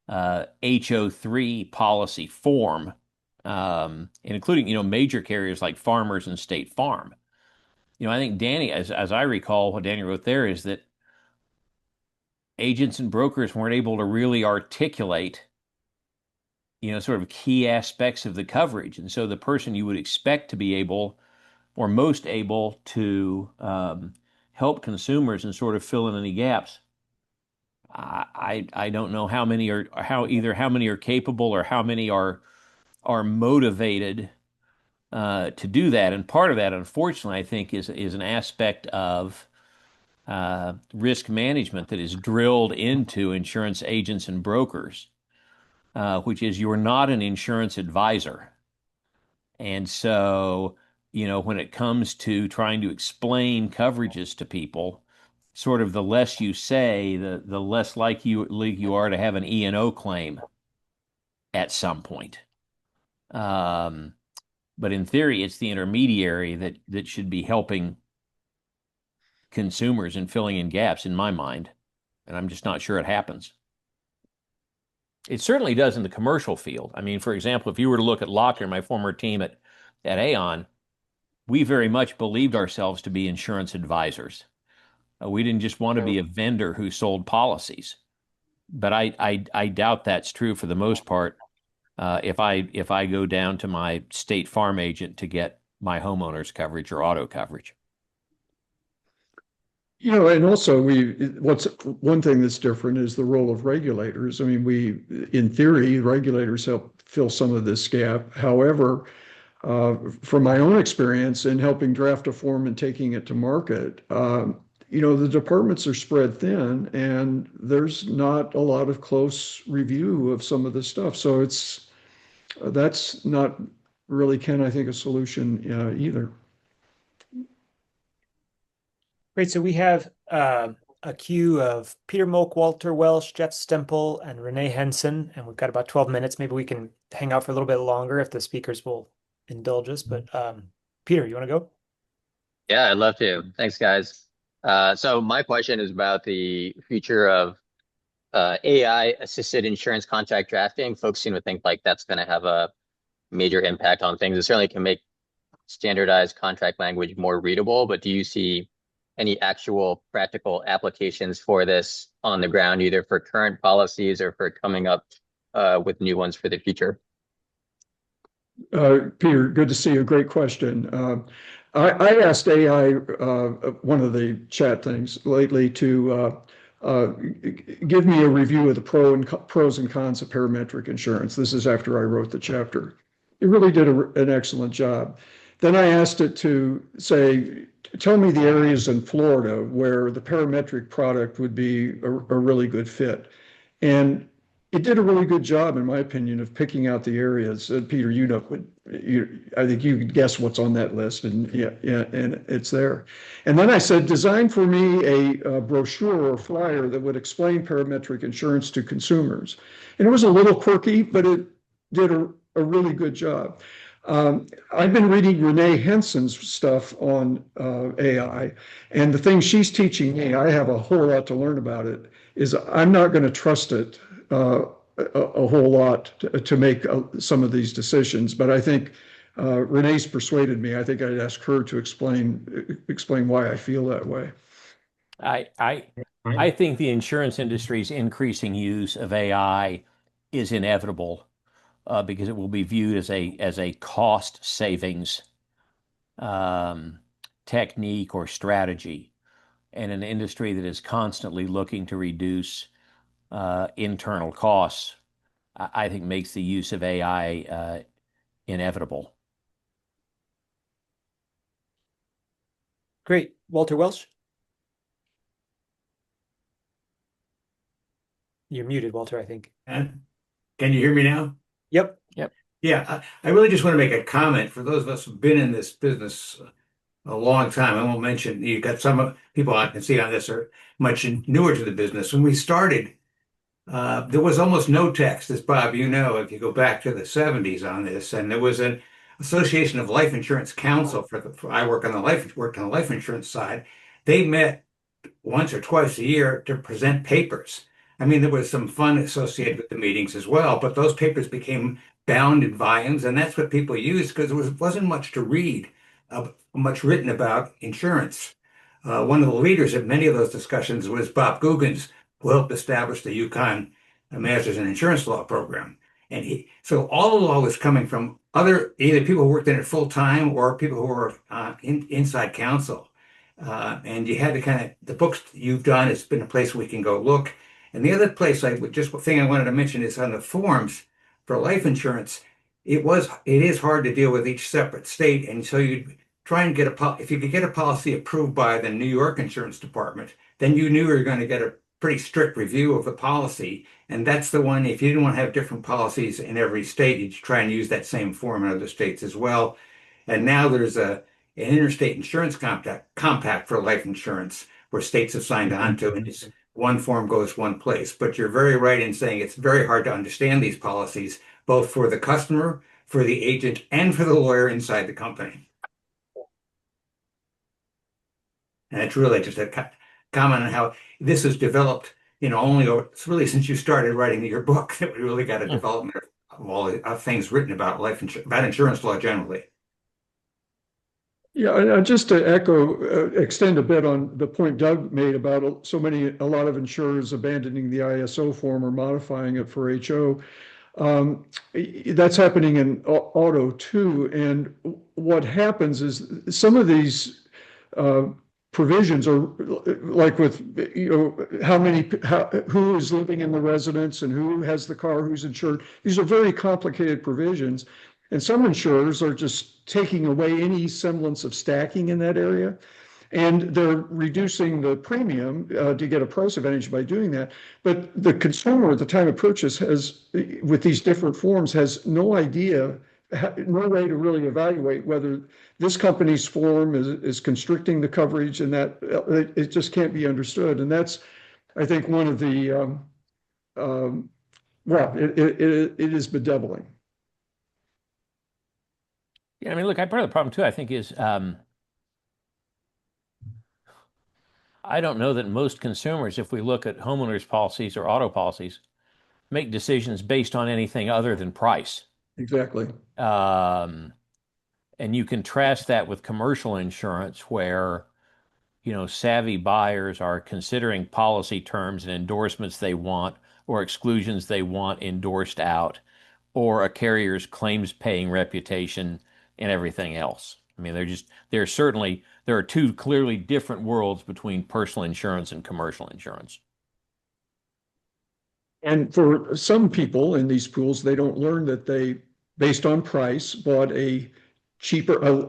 HO3 policy form, and including, major carriers like Farmers and State Farm. I think Danny, as I recall, what Danny wrote there is that agents and brokers weren't able to really articulate, sort of key aspects of the coverage. And so the person you would expect to be able, or most able to help consumers and sort of fill in any gaps, I don't know how many are capable or how many are motivated to do that. And part of that, unfortunately, I think is an aspect of risk management that is drilled into insurance agents and brokers, which is you're not an insurance advisor. And so, when it comes to trying to explain coverages to people, sort of the less you say, the less likely you are to have an E&O claim at some point. But in theory, it's the intermediary that should be helping consumers and filling in gaps, in my mind. And I'm just not sure it happens. It certainly does in the commercial field. I mean, for example, if you were to look at Lockton, my former team at Aon, we very much believed ourselves to be insurance advisors. We didn't just want to be a vendor who sold policies. But I doubt that's true for the most part. If I go down to my State Farm agent to get my homeowner's coverage or auto coverage. And also what's one thing that's different is the role of regulators. I mean, in theory, regulators help fill some of this gap. However, from my own experience in helping draft a form and taking it to market, the departments are spread thin and there's not a lot of close review of some of this stuff. So that's not really, Ken, I think, a solution either. Great. So we have a queue of Peter Molk, Walter Welsh, Jeff Stemple, and Renee Henson, and we've got about 12 minutes. Maybe we can hang out for a little bit longer if the speakers will indulge us. But Peter, you want to go? Yeah, I'd love to. Thanks, guys. So my question is about the future of AI-assisted insurance contract drafting. Folks seem to think like that's going to have a major impact on things. It certainly can make standardized contract language more readable, but do you see any actual practical applications for this on the ground, either for current policies or for coming up with new ones for the future? Peter, good to see you. Great question. I asked AI, one of the chat things lately, to give me a review of the pros and cons of parametric insurance. This is after I wrote the chapter. It really did an excellent job. Then I asked it to say, tell me the areas in Florida where the parametric product would be a really good fit. And it did a really good job, in my opinion, of picking out the areas. Peter, I think you could guess what's on that list, and yeah, and it's there. And then I said, design for me a brochure or flyer that would explain parametric insurance to consumers. And it was a little quirky, but it did a really good job. I've been reading Renee Henson's stuff on AI, and the thing she's teaching me, I have a whole lot to learn about it, is I'm not going to trust it a whole lot to make some of these decisions. But I think Renee's persuaded me. I think I'd ask her to explain why I feel that way. I think the insurance industry's increasing use of AI is inevitable because it will be viewed as a cost savings um, technique or strategy, and an industry that is constantly looking to reduce internal costs, I think makes the use of AI inevitable. Great. Walter Welsh? You're muted, Walter, I think. And can you hear me now? Yep. Yeah, I really just want to make a comment for those of us who've been in this business a long time. I won't mention, you've got some people I can see on this are much newer to the business. When we started, there was almost no text, as Bob, you know, if you go back to the 70s on this, and there was an Association of Life Insurance Council I worked on the life insurance side. They met once or twice a year to present papers. I mean, there was some fun associated with the meetings as well, but those papers became bound in volumes, and that's what people used because wasn't much to read, much written about insurance. One of the leaders of many of those discussions was Bob Googins, who helped establish the UConn Masters in Insurance Law program. So all the law was coming from either people who worked in it full time or people who were inside counsel. And you had to the books you've done, it's been a place we can go look. And the other place thing I wanted to mention is on the forms for life insurance, it is hard to deal with each separate state. And so you try and if you could get a policy approved by the New York Insurance Department, then you knew you were going to get a pretty strict review of the policy. And that's the one, if you didn't want to have different policies in every state, you'd try and use that same form in other states as well. And now there's an interstate insurance compact for life insurance where states have signed on to, and it's one form goes one place. But you're very right in saying it's very hard to understand these policies, both for the customer, for the agent, and for the lawyer inside the company. And it's really just a comment on how this has developed, it's really since you started writing your book that we really got a development of all the things written about about insurance law generally. Yeah, just to extend a bit on the point Doug made about a lot of insurers abandoning the ISO form or modifying it for HO. That's happening in auto too. And what happens is some of these provisions are like with, who is living in the residence and who has the car, who's insured. These are very complicated provisions. And some insurers are just taking away any semblance of stacking in that area. And they're reducing the premium to get a price advantage by doing that. But the consumer at the time of purchase with these different forms, has no idea, no way to really evaluate whether this company's form is constricting the coverage, and that it just can't be understood. And that's, I think, one of the, it is bedeviling. Yeah, I mean, look, part of the problem too, I think, is I don't know that most consumers, if we look at homeowners policies or auto policies, make decisions based on anything other than price. Exactly. And you contrast that with commercial insurance where, savvy buyers are considering policy terms and endorsements they want or exclusions they want endorsed out, or a carrier's claims paying reputation and everything else. I mean, there are two clearly different worlds between personal insurance and commercial insurance. And for some people in these pools, they don't learn that they, based on price, bought a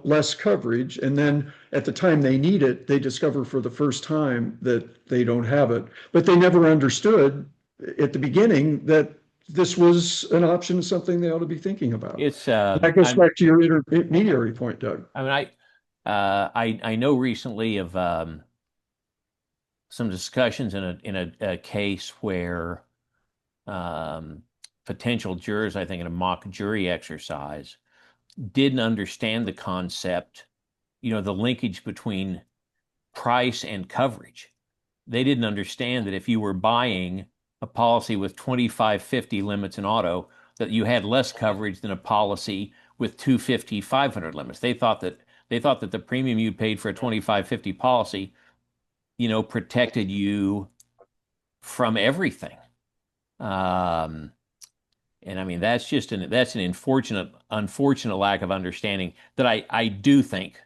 less coverage. And then at the time they need it, they discover for the first time that they don't have it. But they never understood at the beginning that this was an option, something they ought to be thinking about. That goes back to your intermediary point, Doug. I mean, I know recently of some discussions in a case where potential jurors, I think, in a mock jury exercise, didn't understand the concept, the linkage between price and coverage. They didn't understand that if you were buying a policy with 2550 limits in auto, that you had less coverage than a policy with 250, 500 limits. They thought that the premium you paid for a 2550 policy, protected you from everything. And I mean, that's an unfortunate lack of understanding that I do think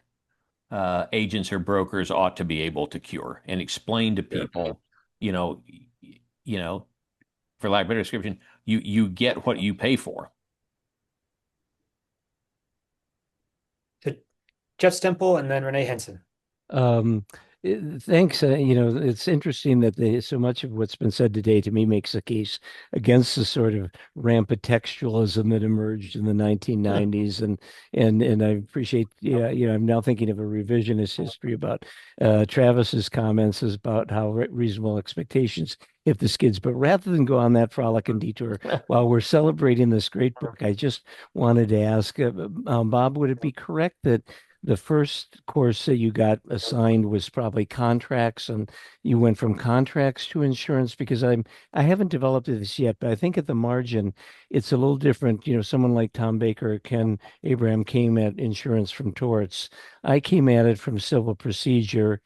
agents or brokers ought to be able to cure and explain to people, you know, you know, for lack of a better description, you get what you pay for. So Jeff Stemple and then Renee Henson. Thanks. It's interesting that so much of what's been said today to me makes a case against the sort of rampant textualism that emerged in the 1990s, and I appreciate. Yeah, I'm now thinking of a revisionist history about Travis's comments is about how reasonable expectations hit the skids. But rather than go on that frolic and detour while we're celebrating this great book, I just wanted to ask Bob, would it be correct that the first course that you got assigned was probably contracts, and you went from contracts to insurance? Because I haven't developed this yet, but I think at the margin it's a little different. Someone like Tom Baker or Ken Abraham came at insurance from torts. I came at it from civil procedure.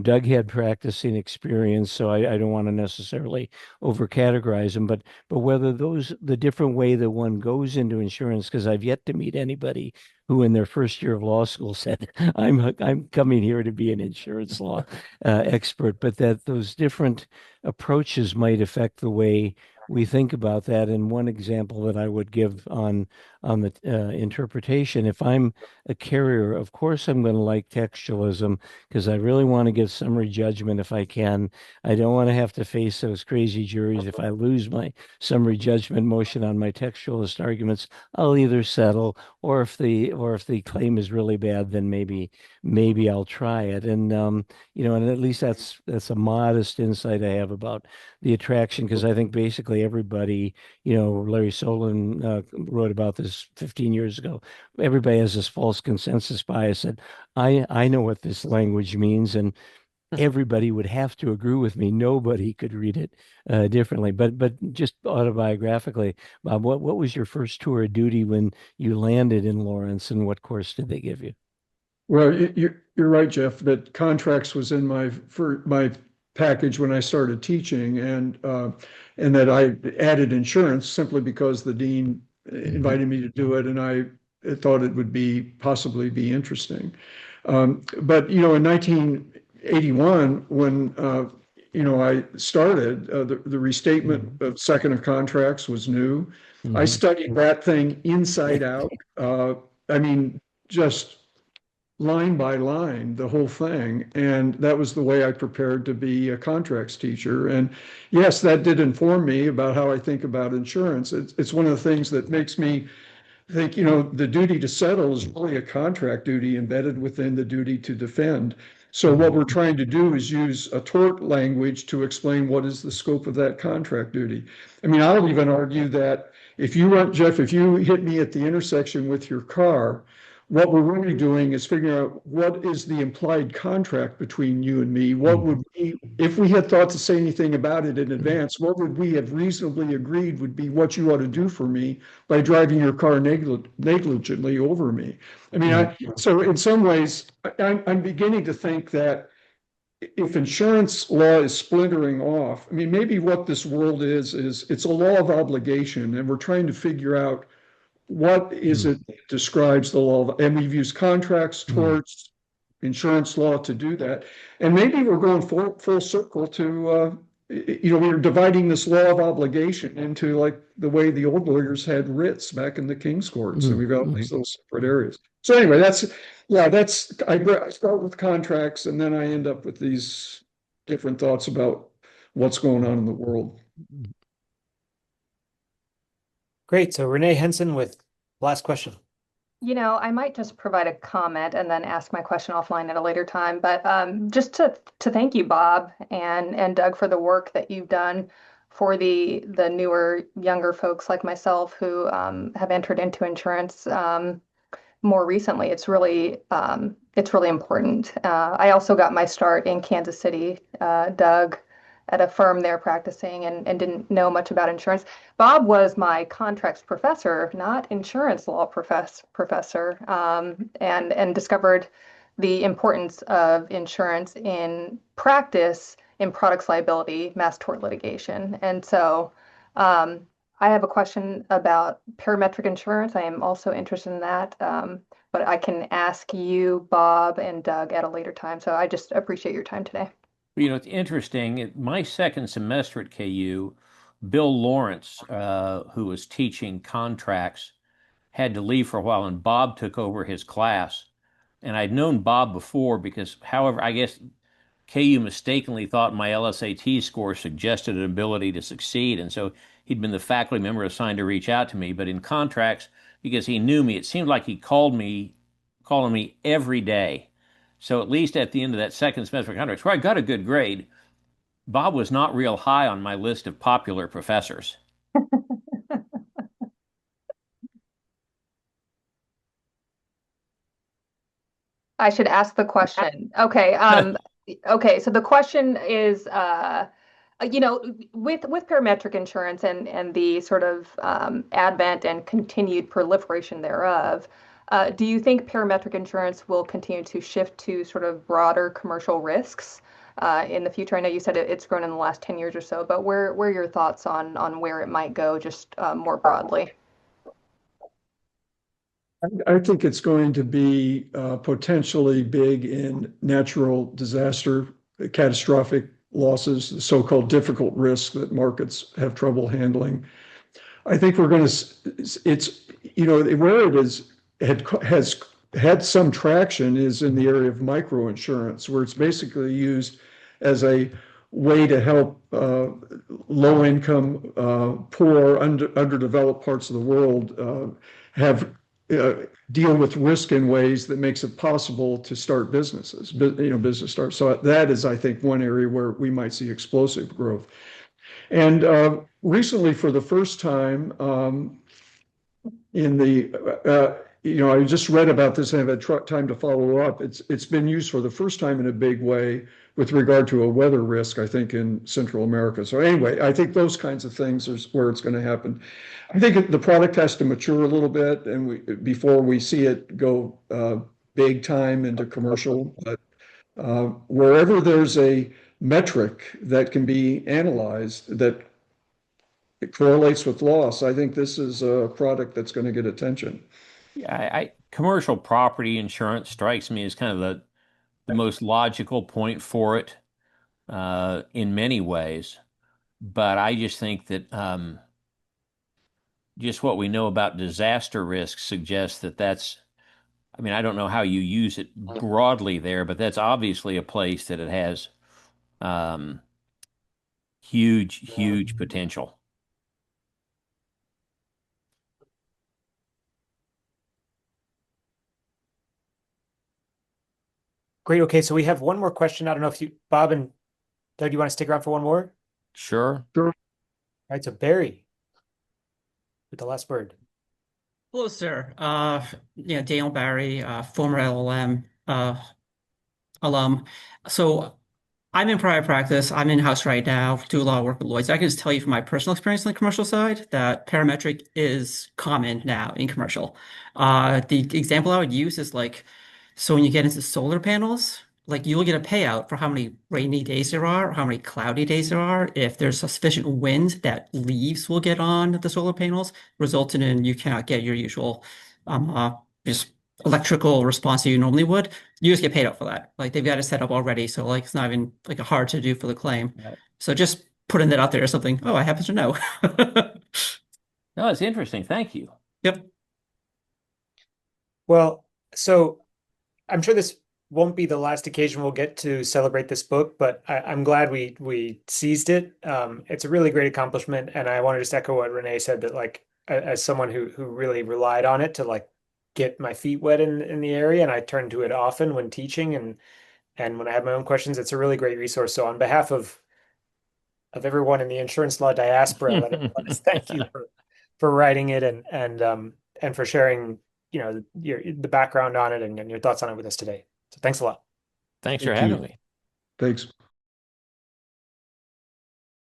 Doug had practicing experience, so I don't want to necessarily overcategorize them, but whether the different way that one goes into insurance, because I've yet to meet anybody who in their first year of law school said, I'm coming here to be an insurance law expert, but that those different approaches might affect the way we think about that. And one example that I would give on the interpretation, if I'm a carrier, of course I'm going to like textualism because I really want to give summary judgment if I can. I don't want to have to face those crazy juries. If I lose my summary judgment motion on my textualist arguments, I'll either settle, or if the claim is really bad, then maybe I'll try it. And and at least that's a modest insight I have about the attraction, because I think basically everybody, Larry Solon wrote about this 15 years ago. Everybody has this false consensus bias that I know what this language means, and everybody would have to agree with me. Nobody could read it differently. But just autobiographically, Bob, what was your first tour of duty when you landed in Lawrence, and what course did they give you? Well, you're right, Jeff, that contracts was in my package when I started teaching, and that I added insurance simply because the dean invited me to do it, and I thought it would possibly be interesting. But in 1981, when I started, the restatement of second of contracts was new. I studied that thing inside out. I mean, just line by line, the whole thing. And that was the way I prepared to be a contracts teacher. And yes, that did inform me about how I think about insurance. It's one of the things that makes me think, the duty to settle is really a contract duty embedded within the duty to defend. So what we're trying to do is use a tort language to explain what is the scope of that contract duty. I mean, I'll even argue that if you hit me at the intersection with your car, what we're really doing is figuring out what is the implied contract between you and me. What would we, if we had thought to say anything about it in advance, what would we have reasonably agreed would be what you ought to do for me by driving your car negligently over me? I mean, so in some ways, I'm beginning to think that if insurance law is splintering off, I mean, maybe what this world is it's a law of obligation, and we're trying to figure out what is it that describes the law? And we've used contracts, torts, insurance law to do that. And maybe we're going full circle to, we're dividing this law of obligation into like the way the old lawyers had writs back in the King's Courts. And we've got these little separate areas. So anyway, I start with contracts, and then I end up with these different thoughts about what's going on in the world. Great. So Renee Henson with last question. I might just provide a comment and then ask my question offline at a later time. But just to thank you, Bob and Doug, for the work that you've done for the newer, younger folks like myself who have entered into insurance more recently. It's really important. I also got my start in Kansas City, Doug, at a firm there practicing and didn't know much about insurance. Bob was my contracts professor, not insurance law professor, and discovered the importance of insurance in practice in products liability, mass tort litigation. And so I have a question about parametric insurance. I am also interested in that, but I can ask you, Bob and Doug, at a later time. So I just appreciate your time today. You know, it's interesting. My second semester at KU, Bill Lawrence, who was teaching contracts, had to leave for a while, and Bob took over his class. And I'd known Bob before because, however, I guess KU mistakenly thought my LSAT score suggested an ability to succeed. And so he'd been the faculty member assigned to reach out to me. But in contracts, because he knew me, it seemed like he calling me every day. So at least at the end of that second semester of contracts, where I got a good grade, Bob was not real high on my list of popular professors. I should ask the question. Okay. Okay. So the question is, with parametric insurance and the sort of advent and continued proliferation thereof, do you think parametric insurance will continue to shift to sort of broader commercial risks in the future? I know you said it's grown in the last 10 years or so, but where are your thoughts on where it might go just more broadly? I think it's going to be potentially big in natural disaster, catastrophic losses, the so-called difficult risk that markets have trouble handling. I think we're going to, where it has had some traction is in the area of microinsurance, where it's basically used as a way to help low-income, poor, underdeveloped parts of the world deal with risk in ways that makes it possible to start businesses, business starts. So that is, I think, one area where we might see explosive growth. And recently, for the first time, I just read about this and I've had time to follow up. It's been used for the first time in a big way with regard to a weather risk, I think, in Central America. So anyway, I think those kinds of things are where it's going to happen. I think the product has to mature a little bit before we see it go big time into commercial. But wherever there's a metric that can be analyzed that it correlates with loss, I think this is a product that's going to get attention. Yeah, commercial property insurance strikes me as kind of the most logical point for it in many ways. But I just think that just what we know about disaster risk suggests I don't know how you use it broadly there, but that's obviously a place that it has huge potential. Great. Okay, so we have one more question. I don't know if Bob and Doug, do you want to stick around for one more? Sure. All right, so Barry with the last word. Hello, sir. Daniel Barry, former LLM alum. So I'm in private practice. I'm in-house right now, do a lot of work with Lloyd's. I can just tell you from my personal experience on the commercial side that parametric is common now in commercial. The example I would use is so when you get into solar panels, you'll get a payout for how many rainy days there are, or how many cloudy days there are. If there's a sufficient wind, that leaves will get on the solar panels, resulting in you cannot get your usual just electrical response that you normally would. You just get paid out for that. They've got it set up already, so it's not even hard to do for the claim. Right. So just putting that out there or something. Oh, I happen to know. No, it's interesting. Thank you. Yep. Well, so I'm sure this won't be the last occasion we'll get to celebrate this book, but I'm glad we seized it. It's a really great accomplishment, and I want to just echo what Renee said, that as someone who really relied on it to get my feet wet in the area, and I turn to it often when teaching and when I have my own questions, it's a really great resource. So on behalf of everyone in the insurance law diaspora, let us thank you for writing it and for sharing the background on it and your thoughts on it with us today. So thanks a lot. Thanks for having me. Thanks.